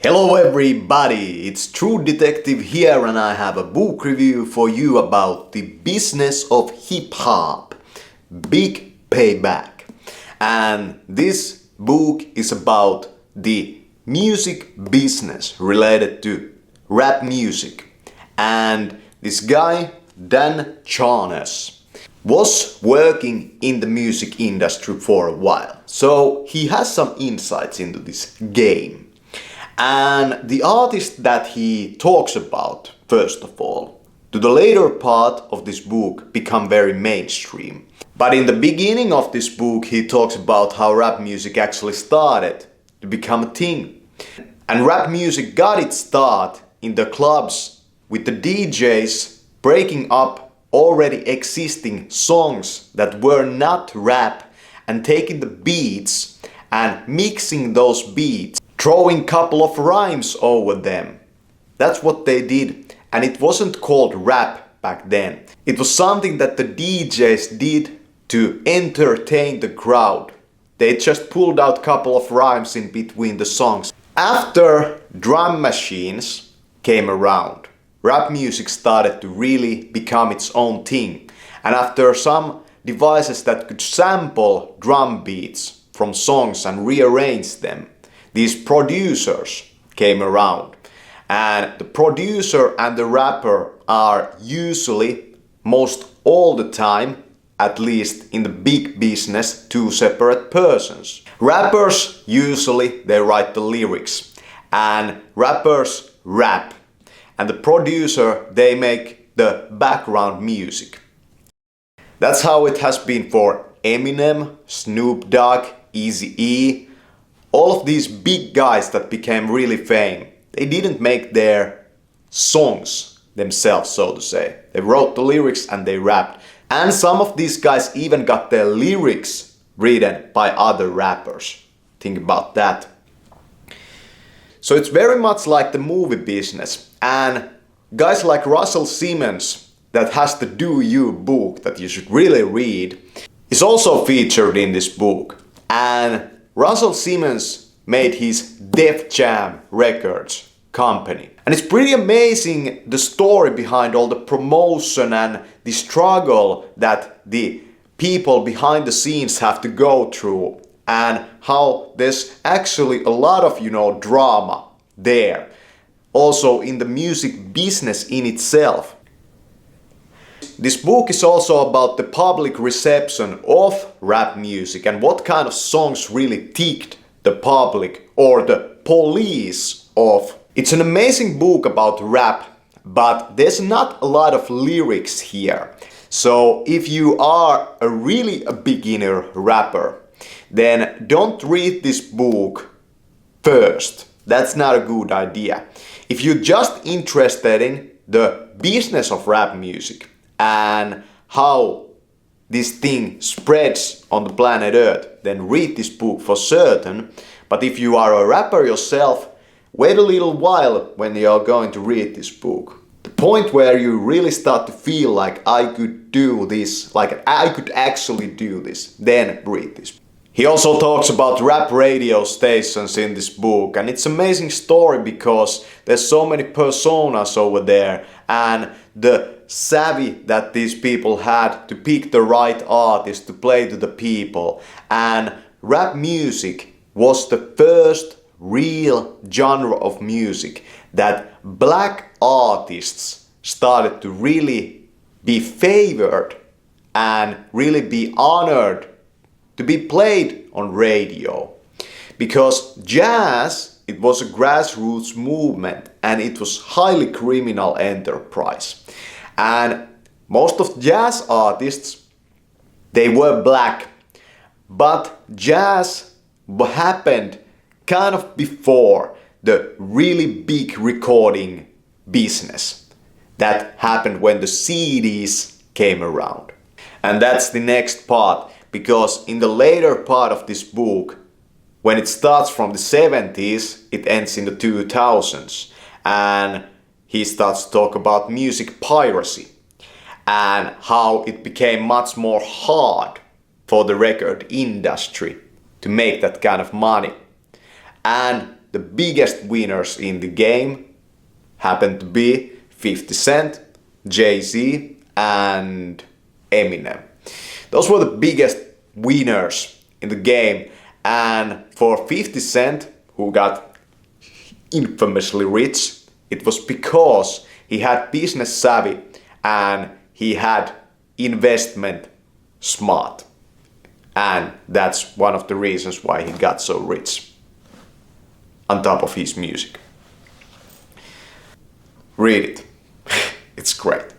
Hello everybody, it's True Detective here and I have a book review for you about the business of hip-hop, Big Payback. And this book is about the music business related to rap music. And this guy, Dan Charnas, was working in the music industry for a while. So he has some insights into this game. And the artist that he talks about, first of all, to the later part of this book become very mainstream. But in the beginning of this book he talks about how rap music actually started to become a thing. And rap music got its start in the clubs with the DJs breaking up already existing songs that were not rap and taking the beats and mixing those beats, throwing a couple of rhymes over them. That's what they did. And it wasn't called rap back then. It was something that the DJs did to entertain the crowd. They just pulled out a couple of rhymes in between the songs. After drum machines came around, rap music started to really become its own thing. And after some devices that could sample drum beats from songs and rearrange them, these producers came around. And the producer and the rapper are usually, most all the time, at least in the big business, two separate persons. Rappers usually they write the lyrics and rappers rap. And the producer they make the background music. That's how it has been for Eminem, Snoop Dogg, Eazy-E. All of these big guys that became really famous, they didn't make their songs themselves, so to say. They wrote the lyrics and they rapped. And some of these guys even got their lyrics written by other rappers. Think about that. So it's very much like the movie business. And guys like Russell Simmons, that has the Do You book that you should really read, is also featured in this book. And Russell Simmons made his Def Jam Records company. And it's pretty amazing the story behind all the promotion and the struggle that the people behind the scenes have to go through. And how there's actually a lot of, drama there. Also in the music business in itself. This book is also about the public reception of rap music and what kind of songs really ticked the public or the police off. It's an amazing book about rap, but there's not a lot of lyrics here. So if you are a beginner rapper, then don't read this book first. That's not a good idea. If you're just interested in the business of rap music, and how this thing spreads on the planet Earth, then read this book for certain. But if you are a rapper yourself, wait a little while when you are going to read this book. The point where you really start to feel like I could do this, like I could actually do this, then read this. He also talks about rap radio stations in this book, and it's an amazing story because there's so many personas over there and the savvy that these people had to pick the right artist to play to the people. And rap music was the first real genre of music that black artists started to really be favored and really be honored to be played on radio. Because jazz, it was a grassroots movement and it was highly criminal enterprise. And most of jazz artists, they were black. But jazz happened kind of before the really big recording business. That happened when the CDs came around. And that's the next part. Because in the later part of this book, when it starts from the 70s, it ends in the 2000s. And he starts to talk about music piracy and how it became much more hard for the record industry to make that kind of money. And the biggest winners in the game happened to be 50 Cent, Jay-Z and Eminem. Those were the biggest winners in the game, and for 50 Cent, who got infamously rich, it was because he had business savvy and he had investment smart. And that's one of the reasons why he got so rich, on top of his music. Read it. It's great.